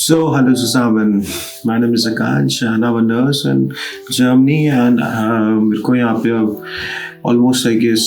So, hello Susaman. My name is Akansh and I'm a nurse in Germany and मेरे को यहाँ पे अब almost I guess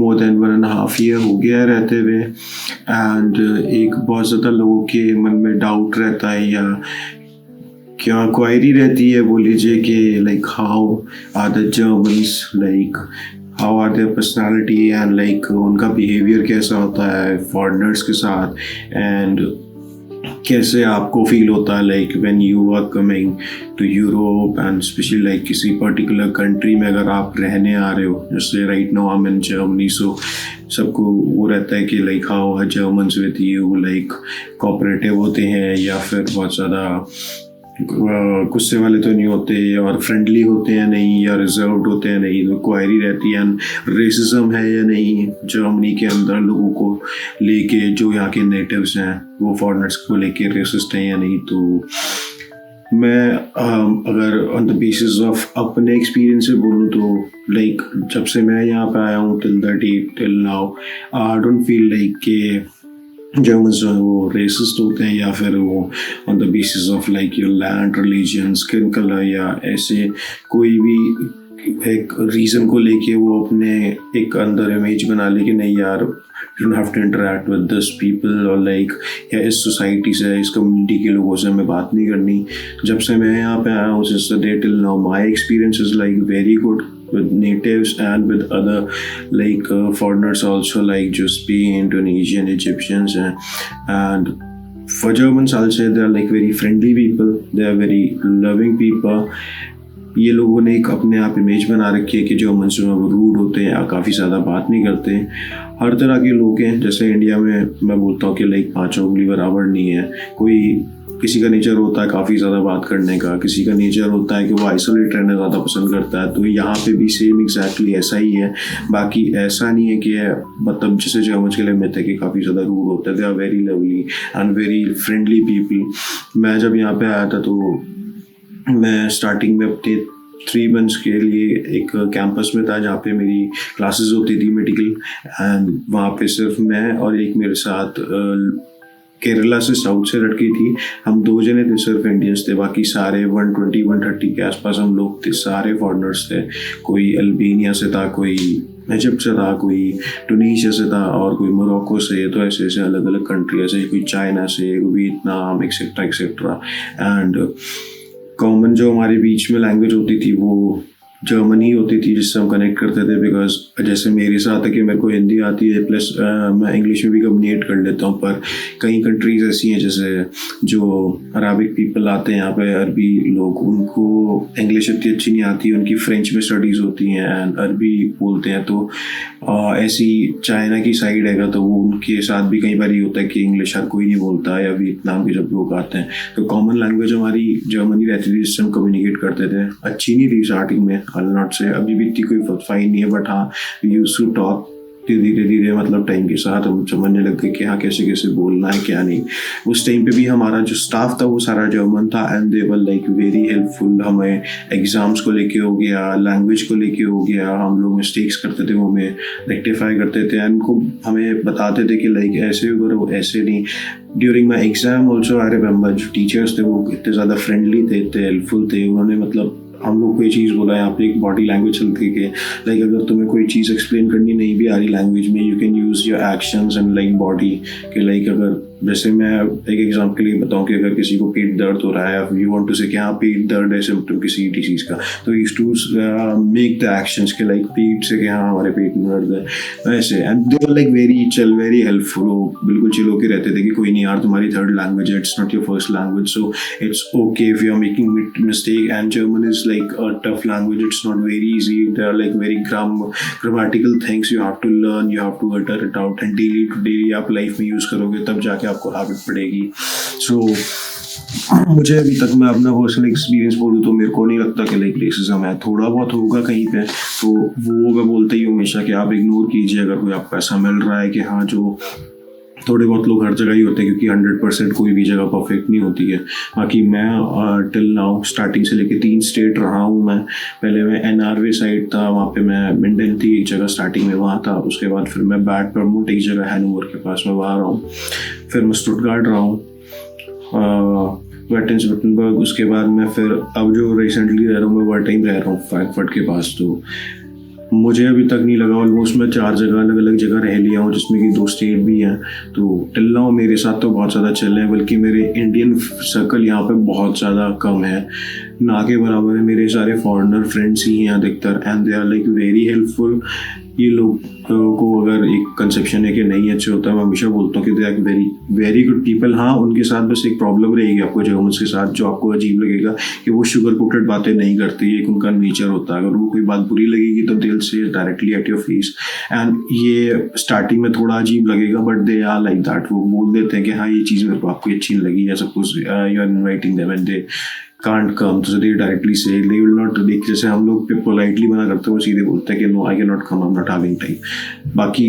more than 1.5 year हो गया है रहते हुए एंड एक बहुत ज़्यादा लोगों के मन में डाउट रहता है या क्या क्वायरी रहती है बोल लीजिए कि like how are the Germans like how are their personality and like उनका बिहेवियर कैसा होता है फॉरेनर्स के साथ एंड कैसे आपको फील होता है like when you are coming to Europe and specially like किसी पर्टिकुलर कंट्री में अगर आप रहने आ रहे हो जैसे right now I am in Germany so सबको वो रहता है कि like how are Germans with you like cooperative होते हैं या फिर बहुत ज़्यादा गुस्से वाले तो नहीं होते और फ्रेंडली होते हैं नहीं या रिजर्व्ड होते हैं नहीं तो क्वायरी रहती है रेसिज्म है या नहीं जर्मनी के अंदर लोगों को लेके जो यहाँ के नेटिव्स हैं वो फॉरेनर्स को लेके रेसिस्ट हैं या नहीं। तो मैं अगर ऑन द बेसिस ऑफ अपने एक्सपीरियंस से बोलूँ तो लाइक जब से मैं यहाँ पे आया हूँ till now I don't feel like के जर्मन्स जो है वो रेसिस्ट होते हैं या फिर वो on the basis of like your land religion skin colour या ऐसे कोई भी एक रीज़न को लेके वो अपने एक अंदर इमेज बना ले कि नहीं यार you don't have to interact with this people और लाइक या इस सोसाइटी से इस कम्युनिटी के लोगों से हमें बात नहीं करनी। जब से मैं यहाँ पे आया हूँ since the day till now my experience is like very good with natives and with other like foreigners also like just being Indonesian, Egyptians and for Germans I'll say they're like very friendly people, they are very loving people। ये लोगों ने एक अपने आप image बना रखी है कि जर्मन्स जो है वो रूड होते हैं या काफ़ी ज़्यादा बात नहीं करते। हर तरह के लोग हैं जैसे इंडिया में मैं बोलता हूँ कि लाइक पाँचों उंगली बराबर नहीं है। कोई किसी का नेचर होता है काफ़ी ज़्यादा बात करने का, किसी का नेचर होता है कि वो आइसोलेट रहना ज़्यादा पसंद करता है। तो यहाँ पे भी सेम एग्जैक्टली ऐसा ही है। बाकी ऐसा नहीं है कि मतलब जैसे जर्मन्स के लिए मिलता है कि काफ़ी ज़्यादा रूड होता है। They are very lovely and very friendly people. मैं जब यहाँ पे आया था तो मैं स्टार्टिंग में अपने 3 months के लिए एक कैंपस में था जहाँ पे मेरी क्लासेस होती थी मेडिकल एंड वहाँ पे सिर्फ मैं और एक मेरे साथ केरला से साउथ से लड़की थी। हम 2 जने थे सिर्फ इंडियंस थे, बाकी सारे 120-130 के आसपास हम लोग थे, सारे फॉरेनर्स थे। कोई अल्बेनिया से था, कोई इजिप्ट से था, कोई टूनीशिया से था और कोई मोरक्को से। तो ऐसे ऐसे अलग अलग कंट्री से, कोई चाइना से, कोई Vietnam etcetera etcetera. And common जो हमारे बीच में लैंग्वेज होती थी वो जर्मन ही होती थी जिससे हम कनेक्ट करते थे। बिकॉज जैसे मेरे साथ है कि मेरे को हिंदी आती है प्लस मैं इंग्लिश में भी कम्युनिकेट कर लेता हूँ। पर कई कंट्रीज़ ऐसी हैं जैसे जो अरबिक पीपल आते हैं यहाँ पे, अरबी लोग, उनको इंग्लिश इतनी अच्छी नहीं आती, उनकी फ्रेंच में स्टडीज़ होती हैं एंड अरबी बोलते हैं। तो ऐसी चाइना की साइड है तो वो उनके साथ भी कई बार ये होता है कि इंग्लिश हर कोई नहीं बोलता या वियतनाम के जब लोग आते हैं तो कॉमन लैंग्वेज हमारी जर्मनी रहती थी जिससे हम कम्युनिकेट करते थे। अच्छी नहीं थी स्टार्टिंग में, आई विल नॉट से अभी भी इतनी कोई फाइन नहीं है, बट हाँ वी यूज्ड टू टॉक। धीरे धीरे मतलब टाइम के साथ हम समझने लग गए कि हाँ कैसे कैसे बोलना है क्या नहीं। उस टाइम पे भी हमारा जो स्टाफ था वो सारा जर्मन था and they were like very helpful. हमें एग्ज़ाम्स को लेके हो गया, लैंग्वेज को लेके हो गया, हम लोग मिस्टेक्स करते थे वो हमें रेक्टिफाई करते थे एंड को हमें बताते थे कि लाइक ऐसे करो ऐसे नहीं। During my exam also I remember जो टीचर्स थे वो इतने ज़्यादा फ्रेंडली थे, इतने हेल्पफुल थे। उन्होंने मतलब हम लोग कोई चीज़ बोला, यहाँ पे एक बॉडी लैंग्वेज चलती है कि लाइक अगर तुम्हें कोई चीज़ एक्सप्लेन करनी नहीं भी आ रही लैंग्वेज में, you can use your actions and like body के लाइक अगर जैसे मैं एक एग्जाम्पल के लिए बताऊँ कि अगर किसी को पेट दर्द हो रहा है, यू वांट टू से कि हाँ पेट दर्द है सिम्पटम किसी डिसीज़ का, तो use to make the actions के लाइक पेट से कि हाँ हमारे पेट में दर्द है ऐसे। And they were like very chill, very helpful. वो बिल्कुल चिल होके रहते थे कि कोई नहीं यार तुम्हारी थर्ड लैंग्वेज है, it's not your first language, so it's okay if you are making mistake. And German is like a tough language, it's not very easy, there are like very grammatical things you have to learn, you have to utter it out and daily to daily आप life में use करोगे तब जाके आपको habit पड़ेगी। सो मुझे अभी तक मैं अपना पर्सनल एक्सपीरियंस बोलूँ तो मेरे को नहीं लगता कि लाइक रेसिज्म है। थोड़ा बहुत होगा कहीं पे तो वो मैं बोलता ही हूँ हमेशा कि आप इग्नोर कीजिए अगर कोई आपको ऐसा मिल रहा है कि हाँ जो थोड़े बहुत लोग हर जगह ही होते हैं क्योंकि 100% कोई भी जगह परफेक्ट नहीं होती है। बाकी मैं टिल नाउ स्टार्टिंग से लेके 3 स्टेट रहा हूँ। मैं पहले मैं एनआरवे साइड था, वहाँ पे मैं मिंडन थी एक जगह स्टार्टिंग में वहाँ था। उसके बाद फिर मैं बैड प्रमोट एक जगह हैनोवर के पास में वहाँ रहा हूँ। फिर मैं स्टुटगार्ट रहा हूँ। वेटन्सबर्ग, उसके बाद मैं फिर अब जो रिसेंटली रह रहा हूँ मैं वर्टाइम रह रहा हूँ फ्रैंकफर्ट के पास। तो मुझे अभी तक नहीं लगा, ऑलमोस्ट मैं 4 जगह अलग अलग जगह रह लिया हूँ जिसमें कि 2 स्टेट भी हैं। तो टिल नाउ मेरे साथ तो बहुत ज़्यादा चल रहे हैं, बल्कि मेरे इंडियन सर्कल यहाँ पे बहुत ज़्यादा कम है, ना के बराबर है। मेरे सारे फॉरेनर फ्रेंड्स ही हैं अधिकतर, and they are like very helpful. ये लोगों को अगर एक कंसेप्शन है कि नहीं अच्छे होता है, मैं हमेशा बोलता हूँ कि they are very very good people. हाँ, उनके साथ बस एक प्रॉब्लम रहेगी आपको जर्मन्स के साथ, जो आपको अजीब लगेगा कि वो शुगर कोटेड बातें नहीं करती, एक उनका नेचर होता है। अगर वो कोई बात बुरी लगेगी तो दिल से directly at your face, and ये स्टार्टिंग में थोड़ा अजीब लगेगा but they are like that. वो बोल देते हैं कि हाँ ये चीज़ मेरे को आपको अच्छी नहीं लगी, या suppose you are inviting them and they can't come, तो दे डायरेक्टली से दे विल नॉट देख, जैसे हम लोग पोलाइटली मना करते हैं वो सीधे बोलते हैं कि no I can not come, I am not having time. बाकी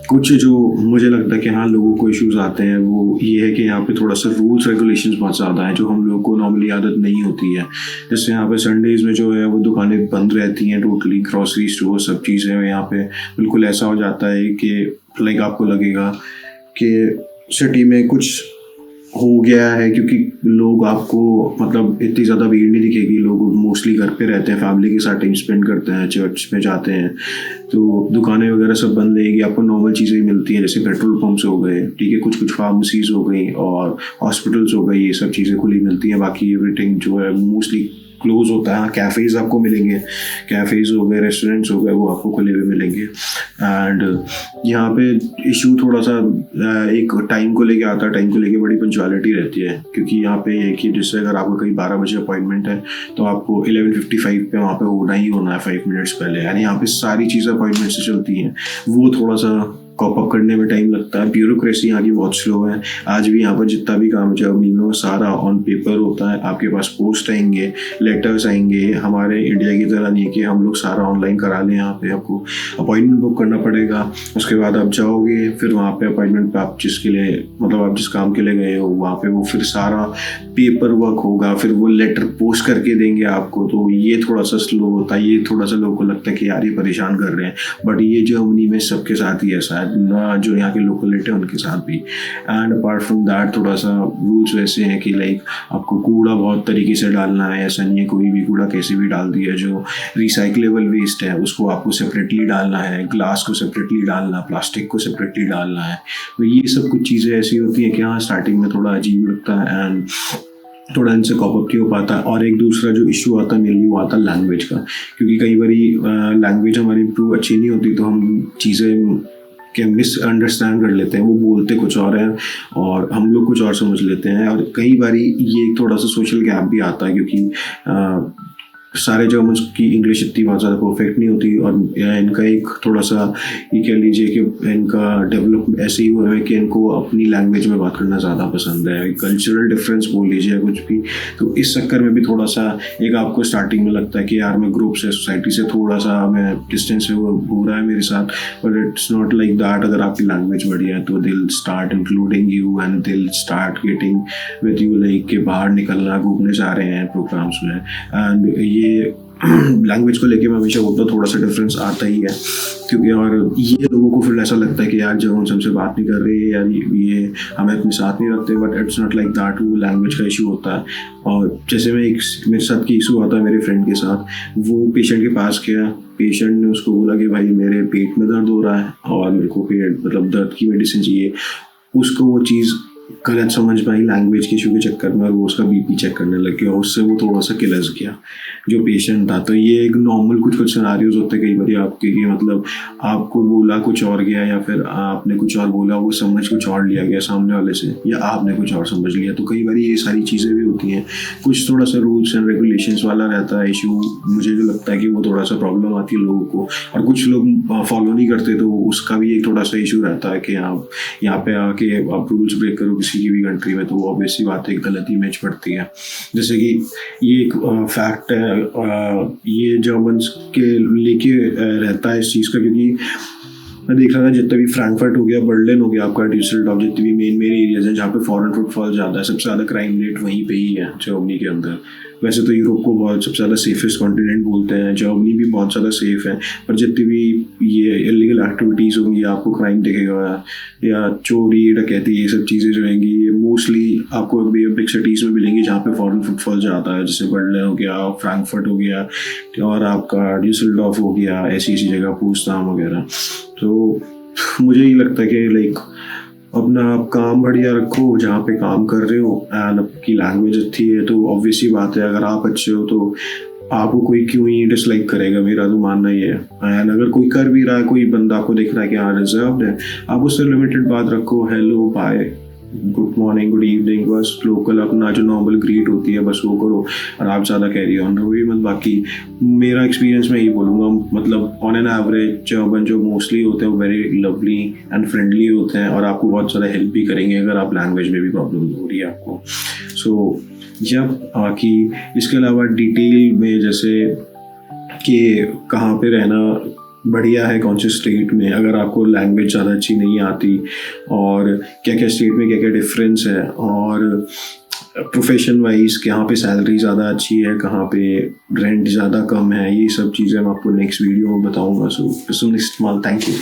कुछ जो मुझे लगता है कि हाँ लोगों को इश्यूज आते हैं वो ये है कि यहाँ पे थोड़ा सा रूल्स रेगुलेशंस बहुत ज़्यादा हैं जो हम लोगों को नॉर्मली आदत नहीं होती है। जैसे यहाँ पे संडेज़ में जो है वो दुकानें बंद रहती हैं टोटली, ग्रॉसरी स्टोर सब चीज़ें यहाँ पे बिल्कुल ऐसा हो जाता है कि लाइक आपको लगेगा कि सिटी में कुछ हो गया है, क्योंकि लोग आपको मतलब इतनी ज़्यादा भीड़ नहीं दिखेगी, लोग मोस्टली घर पे रहते हैं, फैमिली के साथ टाइम स्पेंड करते हैं, चर्च में जाते हैं, तो दुकानें वगैरह सब बंद रहेगी। आपको नॉर्मल चीज़ें ही मिलती हैं, जैसे पेट्रोल पंप्स हो गए, ठीक है, कुछ कुछ फार्मेसीज हो गई और हॉस्पिटल्स हो गई, ये सब चीज़ें खुली मिलती हैं। बाकी एवरीथिंग जो है मोस्टली क्लोज होता है। हाँ, कैफ़ेज़ आपको मिलेंगे, कैफ़ेज़ हो गए, रेस्टोरेंट्स हो गए, वो आपको खुले हुए मिलेंगे। एंड यहाँ पे इशू थोड़ा सा एक टाइम को लेके आता है, टाइम को लेके बड़ी पंचुअलिटी रहती है, क्योंकि यहाँ पे एक ही, जैसे अगर आपका कहीं 12 बजे अपॉइंटमेंट है तो आपको 11:55 पे वहाँ पे होना ही होना है 5 मिनट्स पहले। यानी यहाँ पे सारी चीज़ें अपॉइंटमेंट से चलती हैं, वो थोड़ा सा कॉप अप करने में टाइम लगता है। ब्यूरोक्रेसी यहाँ की बहुत स्लो है। आज भी यहाँ पर जितना भी काम जर्मनी में वो सारा ऑन पेपर होता है। आपके पास पोस्ट आएंगे, लेटर्स आएंगे। हमारे इंडिया की तरह नहीं है कि हम लोग सारा ऑनलाइन करा लें। यहाँ पे आपको अपॉइंटमेंट बुक करना पड़ेगा, उसके बाद आप जाओगे, फिर वहाँ पे अपॉइंटमेंट पे आप जिसके लिए मतलब आप जिस काम के लिए गए हो वहाँ पे वो फिर सारा पेपर वर्क होगा, फिर वो लेटर पोस्ट करके देंगे आपको। तो ये थोड़ा सा स्लो होता है, ये थोड़ा सा लोगों को लगता है कि यार ये परेशान कर रहे हैं, बट ये जर्मनी में सबके साथ ही ऐसा है, ना जो यहाँ के लोकलिटी है उनके साथ भी। एंड अपार्ट फ्रॉम दैट थोड़ा सा रूल्स वैसे हैं कि लाइक आपको कूड़ा बहुत तरीके से डालना है, ऐसा नहीं है कोई भी कूड़ा कैसे भी डाल दिया। जो रिसाइकलेबल वेस्ट है उसको आपको सेपरेटली डालना है, ग्लास को सेपरेटली डालना, प्लास्टिक को सेपरेटली डालना है। तो ये सब कुछ चीज़ें ऐसी होती हैं कि हाँ स्टार्टिंग में थोड़ा अजीब लगता है एंड थोड़ा इनसे कॉप अप नहीं हो पाता है। और एक दूसरा जो इशू आता है मेनली वो आता है लैंग्वेज का, क्योंकि कई बार लैंग्वेज हमारी इम्प्रूव अच्छी नहीं होती तो हम चीज़ें के मिसअंडरस्टैंड कर लेते हैं। वो बोलते कुछ और है और हम लोग कुछ और समझ लेते हैं। और कई बार ये थोड़ा सा सोशल गैप भी आता है, क्योंकि सारे जर्मन्स की इंग्लिश इतनी बहुत ज़्यादा परफेक्ट नहीं होती, और इनका एक थोड़ा सा ये कह लीजिए कि इनका डेवलप ऐसे ही हुआ है कि इनको अपनी लैंग्वेज में बात करना ज़्यादा पसंद है। कल्चरल डिफरेंस बोल लीजिए कुछ भी, तो इस चक्कर में भी थोड़ा सा एक आपको स्टार्टिंग में लगता है कि यार मैं ग्रुप से, सोसाइटी से थोड़ा सा मैं डिस्टेंस हो रहा है मेरे साथ, but it's not like that. अगर आपकी लैंग्वेज बढ़िया है तो दिल स्टार्ट इंक्लूडिंग यू एंड दिल start getting with you, like के बाहर निकलना, घूमने जा रहे हैं प्रोग्राम्स में। एंड ये लैंग्वेज को लेके मैं हमेशा बोलता हूँ थोड़ा सा डिफरेंस आता ही है, क्योंकि और ये लोगों को फिर ऐसा लगता है कि यार जब हमसे बात नहीं कर रहे यार ये हमें अपने साथ नहीं रखते, but it's not like that. वो लैंग्वेज का इशू होता है। और जैसे मैं एक मेरे साथ की इशू आता है मेरे फ्रेंड के साथ, वो पेशेंट के पास गया, पेशेंट ने उसको बोला कि भाई मेरे पेट में दर्द हो रहा है और मेरे को मतलब दर्द की मेडिसिन चाहिए। उसको वो चीज़ गलत समझ पाई लैंग्वेज के इशू के चक्कर में, और वो उसका बीपी चेक करने लग गया, उससे वो थोड़ा सा किलस गया जो पेशेंट था। तो ये एक नॉर्मल कुछ सिनारियोज होते हैं कई बार आपके, कि मतलब आपको बोला कुछ और गया या फिर आपने कुछ और बोला, वो समझ कुछ और लिया गया सामने वाले से, या आपने कुछ और समझ लिया। तो कई बार ये सारी चीज़ें भी होती हैं। कुछ थोड़ा सा रूल्स एंड रेगुलेशंस वाला रहता है इशू, मुझे जो लगता है कि वो थोड़ा सा प्रॉब्लम आती है लोगों को, और कुछ लोग फॉलो नहीं करते तो उसका भी एक थोड़ा सा इशू रहता है कि आप यहाँ पे आके आप रूल्स ब्रेक करो किसी की भी कंट्री में, तो वो ऑब्वियसली बात है गलत इमेज पड़ती है। जैसे कि ये एक फैक्ट है, ये जर्मन्स के लेके रहता है इस चीज़ का, क्योंकि मैं देख रहा था जितना भी फ्रैंकफर्ट हो गया, बर्लिन हो गया, आपका ड्यूसलडॉर्फ, जितने भी मेन एरियाज हैं जहाँ पे फॉरेन फुटफॉल ज़्यादा है, सबसे ज़्यादा क्राइम रेट वहीं पे ही है जर्मनी के अंदर। वैसे तो यूरोप को बहुत सबसे ज़्यादा सेफेस्ट कॉन्टिनेंट बोलते हैं, जर्मनी भी बहुत ज़्यादा सेफ़ है, पर जितनी भी ये इलीगल एक्टिविटीज़ होंगी, आपको क्राइम दिखेगा या चोरी डकैती, ये सब चीज़ें जो रहेंगी ये मोस्टली आपको बिग सिटीज़ में मिलेंगी जहाँ पे फॉरेन फुटफॉल ज़्यादा है, जैसे बर्लिन हो गया, फ्रैंकफर्ट हो गया और आपका ड्यूसलडॉर्फ हो गया, ऐसी ऐसी जगह, पोट्सडाम वगैरह। तो मुझे ये लगता है कि लाइक अपना आप काम बढ़िया रखो जहाँ पे काम कर रहे हो, एंड आपकी लैंग्वेज अच्छी है तो ऑब्वियसली बात है, अगर आप अच्छे हो तो आपको कोई क्यों ही डिसलाइक करेगा, मेरा तो मानना ही है। एंड अगर कोई कर भी रहा है, कोई बंदा आपको दिख रहा है कि हाँ डिजर्व्ड है, आप उससे लिमिटेड बात रखो, hello bye good morning good evening, बस लोकल अपना जो नॉर्मल ग्रीट होती है बस वो करो, और आप ज़्यादा कैरी ऑन रहो ही मत। बाकी मेरा एक्सपीरियंस मैं यही बोलूँगा, मतलब ऑन एन एवरेज जर्मन जो मोस्टली होते हैं वो वेरी लवली एंड फ्रेंडली होते हैं, और आपको बहुत ज़्यादा हेल्प भी करेंगे अगर आप लैंग्वेज में भी प्रॉब्लम हो रही है आपको। सो जब बाकी इसके अलावा डिटेल में जैसे कि कहाँ पे रहना बढ़िया है, कौन से स्टेट में, अगर आपको लैंग्वेज ज़्यादा अच्छी नहीं आती, और क्या क्या स्टेट में क्या क्या डिफरेंस है, और प्रोफेशन वाइज कहाँ पे सैलरी ज़्यादा अच्छी है, कहाँ पे रेंट ज़्यादा कम है, ये सब चीज़ें मैं आपको नेक्स्ट वीडियो में बताऊँगा। So next mall, thank you.